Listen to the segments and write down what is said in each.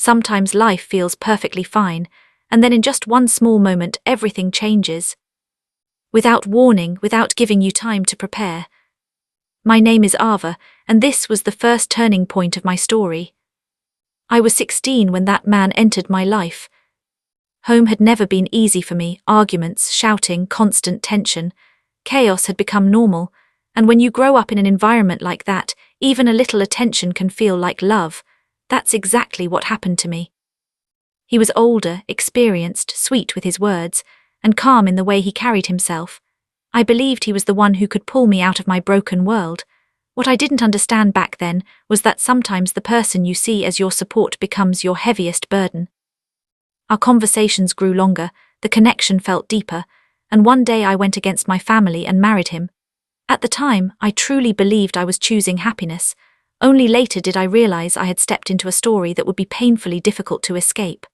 Sometimes life feels perfectly fine, and then in just one small moment everything changes. Without warning, without giving you time to prepare. My name is Ava, and this was the first turning point of my story. I was 16 when that man entered my life. Home had never been easy for me, arguments, shouting, constant tension. Chaos had become normal, and when you grow up in an environment like that, even a little attention can feel like love. That's exactly what happened to me. He was older, experienced, sweet with his words, and calm in the way he carried himself. I believed he was the one who could pull me out of my broken world. What I didn't understand back then was that sometimes the person you see as your support becomes your heaviest burden. Our conversations grew longer, the connection felt deeper, and one day I went against my family and married him. At the time, I truly believed I was choosing happiness. Only later did I realize I had stepped into a story that would be painfully difficult to escape.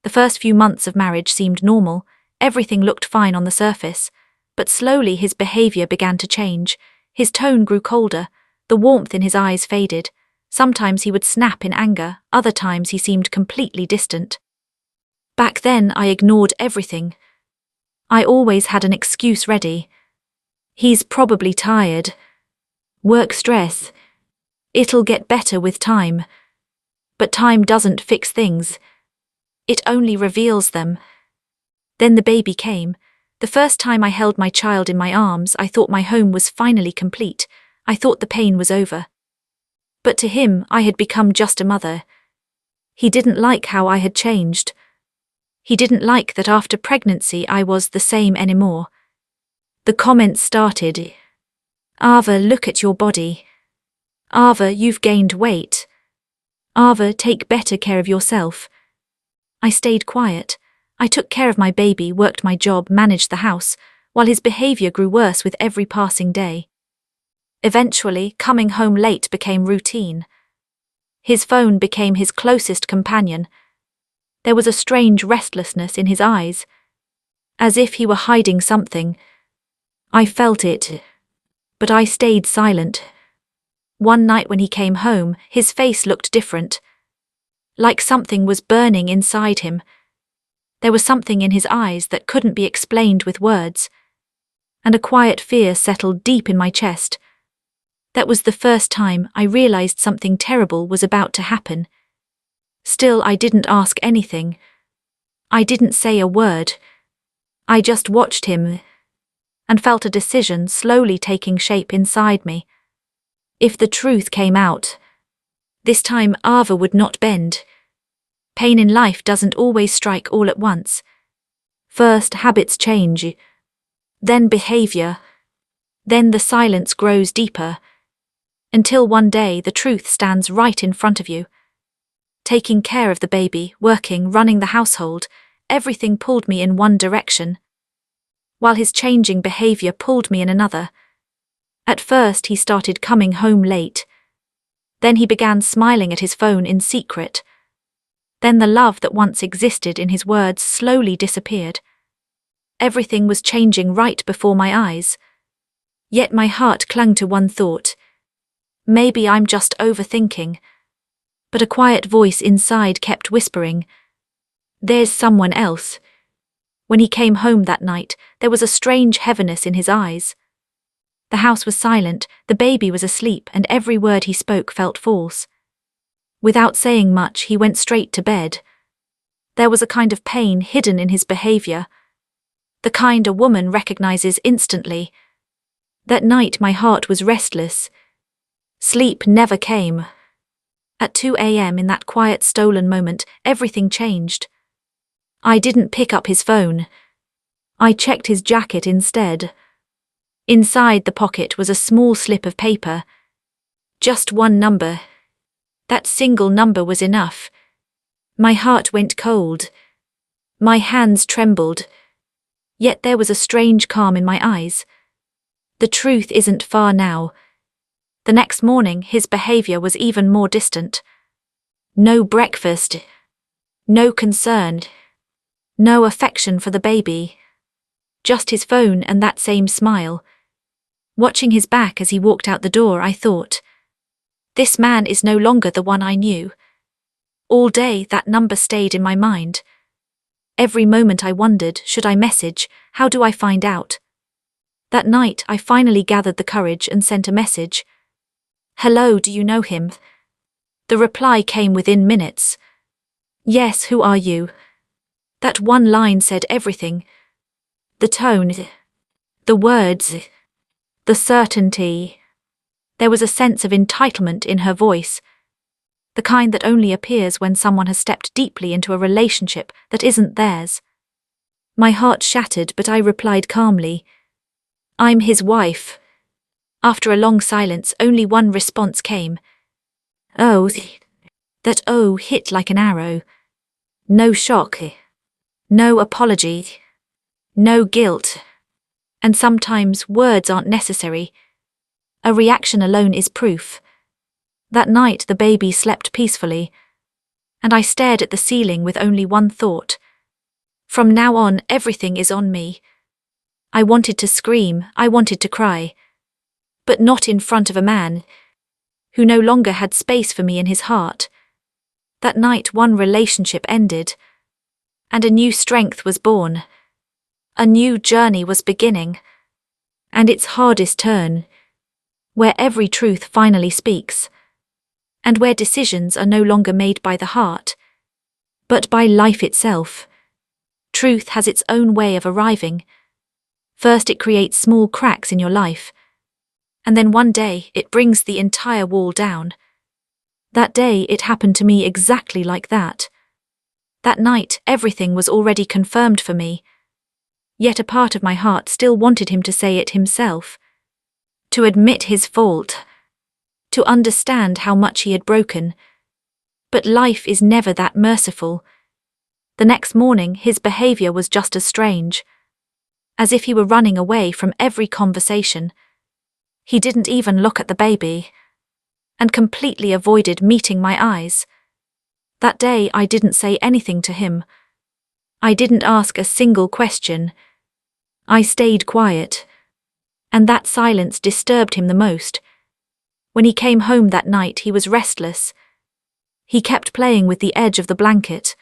The first few months of marriage seemed normal, everything looked fine on the surface, but slowly his behavior began to change. His tone grew colder, the warmth in his eyes faded. Sometimes he would snap in anger, other times he seemed completely distant. Back then I ignored everything. I always had an excuse ready. He's probably tired. Work stress. It'll get better with time. But time doesn't fix things. It only reveals them. Then the baby came. The first time I held my child in my arms, I thought my home was finally complete. I thought the pain was over. But to him, I had become just a mother. He didn't like how I had changed. He didn't like that after pregnancy I was the same anymore. The comments started. Ava, look at your body. Ava, you've gained weight. Ava, take better care of yourself. I stayed quiet. I took care of my baby, worked my job, managed the house, while his behavior grew worse with every passing day. Eventually, coming home late became routine. His phone became his closest companion. There was a strange restlessness in his eyes, as if he were hiding something. I felt it, but I stayed silent. One night when he came home, his face looked different, like something was burning inside him. There was something in his eyes that couldn't be explained with words, and a quiet fear settled deep in my chest. That was the first time I realized something terrible was about to happen. Still, I didn't ask anything. I didn't say a word. I just watched him and felt a decision slowly taking shape inside me. If the truth came out, this time Ava would not bend. Pain in life doesn't always strike all at once. First, habits change, then behavior, then the silence grows deeper, until one day the truth stands right in front of you. Taking care of the baby, working, running the household, everything pulled me in one direction, while his changing behavior pulled me in another. At first he started coming home late. Then he began smiling at his phone in secret. Then the love that once existed in his words slowly disappeared. Everything was changing right before my eyes. Yet my heart clung to one thought. Maybe I'm just overthinking. But a quiet voice inside kept whispering, "There's someone else." When he came home that night, there was a strange heaviness in his eyes. The house was silent, the baby was asleep, and every word he spoke felt false. Without saying much, he went straight to bed. There was a kind of pain hidden in his behavior, the kind a woman recognizes instantly. That night my heart was restless. Sleep never came. At 2 a.m. in that quiet stolen moment, everything changed. I didn't pick up his phone. I checked his jacket instead. Inside the pocket was a small slip of paper. Just one number. That single number was enough. My heart went cold. My hands trembled. Yet there was a strange calm in my eyes. The truth isn't far now. The next morning, his behavior was even more distant. No breakfast. No concern. No affection for the baby. Just his phone and that same smile. Watching his back as he walked out the door, I thought, this man is no longer the one I knew. All day, that number stayed in my mind. Every moment I wondered, should I message? How do I find out? That night, I finally gathered the courage and sent a message. Hello, do you know him? The reply came within minutes. Yes, who are you? That one line said everything. The tone, the words, the certainty. There was a sense of entitlement in her voice, the kind that only appears when someone has stepped deeply into a relationship that isn't theirs. My heart shattered, but I replied calmly, I'm his wife. After a long silence, only one response came. Oh. That oh hit like an arrow. No shock. No apology. No guilt. And sometimes words aren't necessary. A reaction alone is proof. That night the baby slept peacefully, and I stared at the ceiling with only one thought. From now on, everything is on me. I wanted to scream, I wanted to cry, but not in front of a man who no longer had space for me in his heart. That night one relationship ended, and a new strength was born. A new journey was beginning, and its hardest turn, where every truth finally speaks, and where decisions are no longer made by the heart, but by life itself. Truth has its own way of arriving. First it creates small cracks in your life, and then one day it brings the entire wall down. That day it happened to me exactly like that. That night everything was already confirmed for me, yet a part of my heart still wanted him to say it himself, to admit his fault, to understand how much he had broken. But life is never that merciful. The next morning his behavior was just as strange, as if he were running away from every conversation. He didn't even look at the baby, and completely avoided meeting my eyes. That day I didn't say anything to him. I didn't ask a single question. I stayed quiet, and that silence disturbed him the most. When he came home that night he was restless. He kept playing with the edge of the blanket.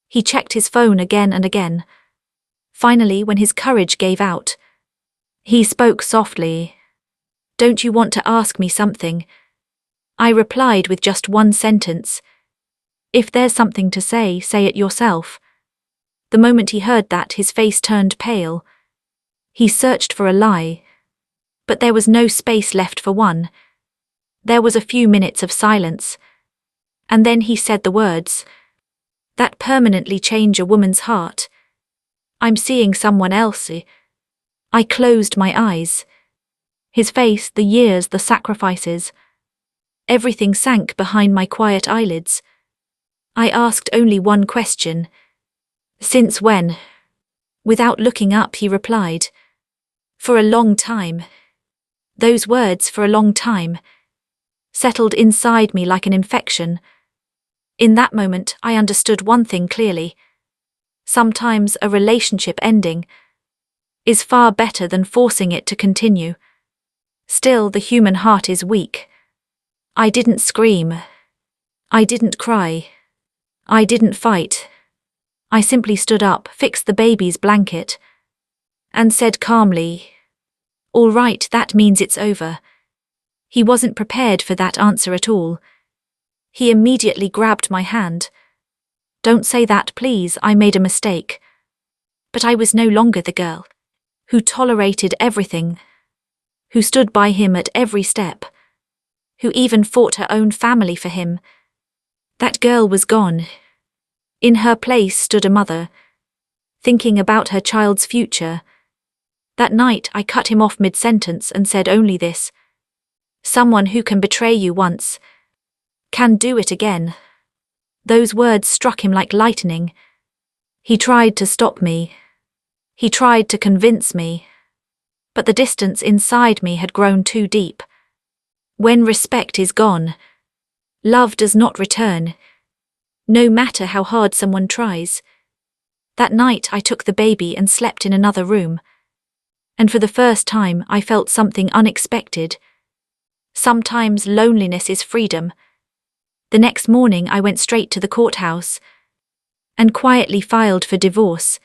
He checked his phone again and again. Finally, when his courage gave out, he spoke softly. Don't you want to ask me something? I replied with just one sentence. If there's something to say, say it yourself. The moment he heard that, his face turned pale. He searched for a lie, but there was no space left for one. There was a few minutes of silence, and then he said the words that permanently change a woman's heart. I'm seeing someone else. I closed my eyes. His face, the years, the sacrifices, everything sank behind my quiet eyelids. I asked only one question. Since when? Without looking up, he replied, for a long time. Those words, for a long time, settled inside me like an infection. In that moment, I understood one thing clearly. Sometimes a relationship ending is far better than forcing it to continue. Still, the human heart is weak. I didn't scream. I didn't cry. I didn't fight. I simply stood up, fixed the baby's blanket, and said calmly, all right, that means it's over. He wasn't prepared for that answer at all. He immediately grabbed my hand. Don't say that, please, I made a mistake. But I was no longer the girl who tolerated everything, who stood by him at every step, who even fought her own family for him. That girl was gone. In her place stood a mother, thinking about her child's future. That night I cut him off mid-sentence and said only this. Someone who can betray you once can do it again. Those words struck him like lightning. He tried to stop me. He tried to convince me. But the distance inside me had grown too deep. When respect is gone, love does not return, no matter how hard someone tries. That night I took the baby and slept in another room. And for the first time I felt something unexpected. Sometimes loneliness is freedom. The next morning I went straight to the courthouse and quietly filed for divorce.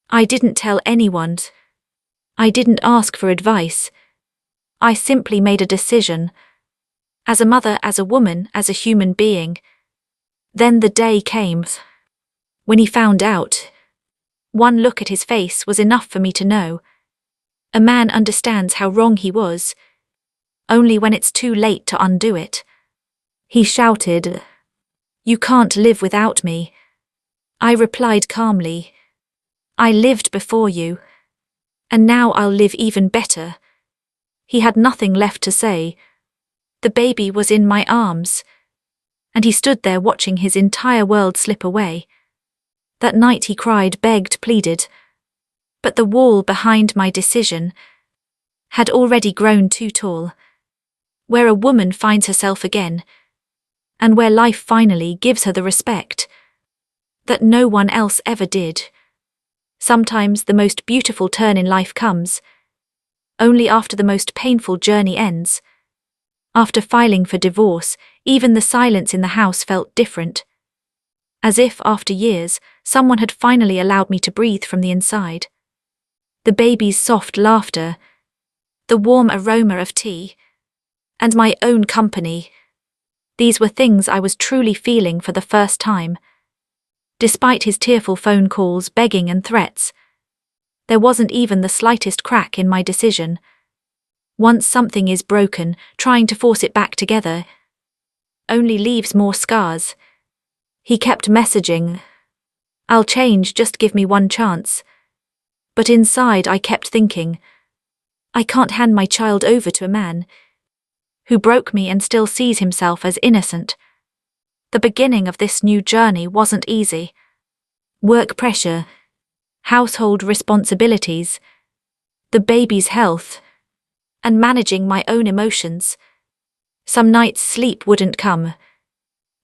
I didn't tell anyone. I didn't ask for advice. I simply made a decision. As a mother, as a woman, as a human being. Then the day came. When he found out, one look at his face was enough for me to know. A man understands how wrong he was, only when it's too late to undo it. He shouted, "You can't live without me." I replied calmly, "I lived before you, and now I'll live even better." He had nothing left to say. The baby was in my arms, and he stood there watching his entire world slip away. That night he cried, begged, pleaded, but the wall behind my decision had already grown too tall. Where a woman finds herself again, and where life finally gives her the respect that no one else ever did. Sometimes the most beautiful turn in life comes only after the most painful journey ends. After filing for divorce, even the silence in the house felt different. As if, after years, someone had finally allowed me to breathe from the inside. The baby's soft laughter, the warm aroma of tea, and my own company. These were things I was truly feeling for the first time. Despite his tearful phone calls, begging and threats, there wasn't even the slightest crack in my decision. Once something is broken, trying to force it back together only leaves more scars. He kept messaging, "I'll change, just give me one chance." But inside I kept thinking, I can't hand my child over to a man who broke me and still sees himself as innocent. The beginning of this new journey wasn't easy. Work pressure, household responsibilities, the baby's health, and managing my own emotions. Some nights sleep wouldn't come.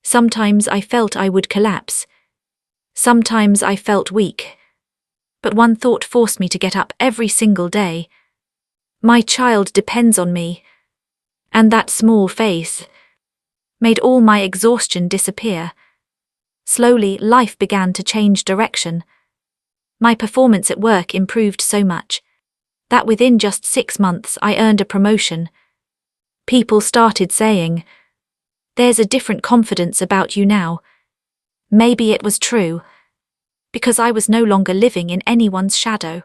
Sometimes I felt I would collapse. Sometimes I felt weak. But one thought forced me to get up every single day. My child depends on me. And that small face made all my exhaustion disappear. Slowly, life began to change direction. My performance at work improved so much that within just 6 months I earned a promotion. People started saying, "There's a different confidence about you now." Maybe it was true, because I was no longer living in anyone's shadow.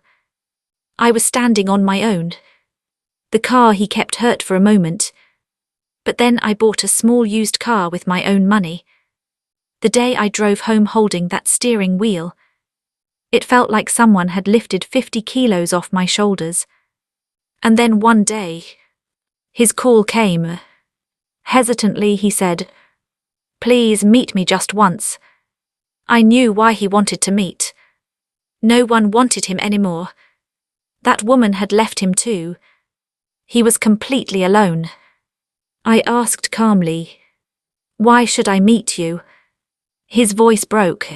I was standing on my own. The car he kept hurt for a moment, but then I bought a small used car with my own money. The day I drove home holding that steering wheel, it felt like someone had lifted 50 kilos off my shoulders. And then one day, his call came. Hesitantly he said, "Please meet me just once." I knew why he wanted to meet. No one wanted him anymore. That woman had left him too. He was completely alone. I asked calmly, "Why should I meet you?" His voice broke.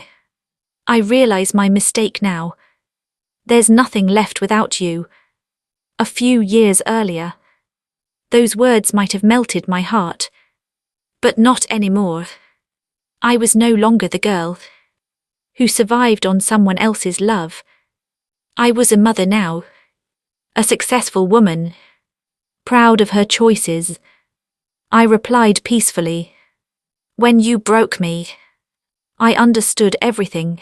"I realize my mistake now. There's nothing left without you." A few years earlier, those words might have melted my heart. But not anymore. I was no longer the girl who survived on someone else's love. I was a mother now. A successful woman, proud of her choices. I replied peacefully, "When you broke me, I understood everything,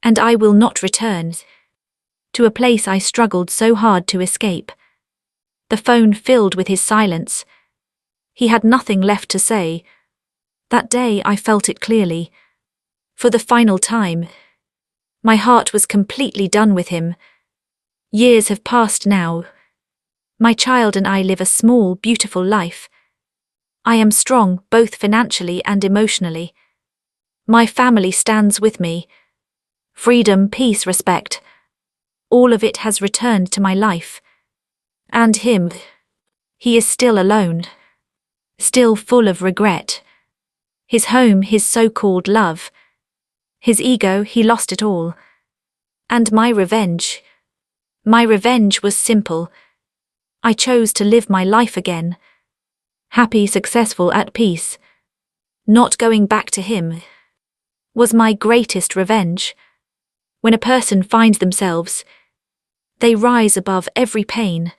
and I will not return to a place I struggled so hard to escape." The phone filled with his silence. He had nothing left to say. That day I felt it clearly. For the final time, my heart was completely done with him. Years have passed now. My child and I live a small, beautiful life. I am strong, both financially and emotionally. My family stands with me. Freedom, peace, respect. All of it has returned to my life. And him. He is still alone. Still full of regret. His home, his so-called love. His ego, he lost it all. And my revenge. My revenge was simple. I chose to live my life again. Happy, successful, at peace. Not going back to him was my greatest revenge. When a person finds themselves, they rise above every pain,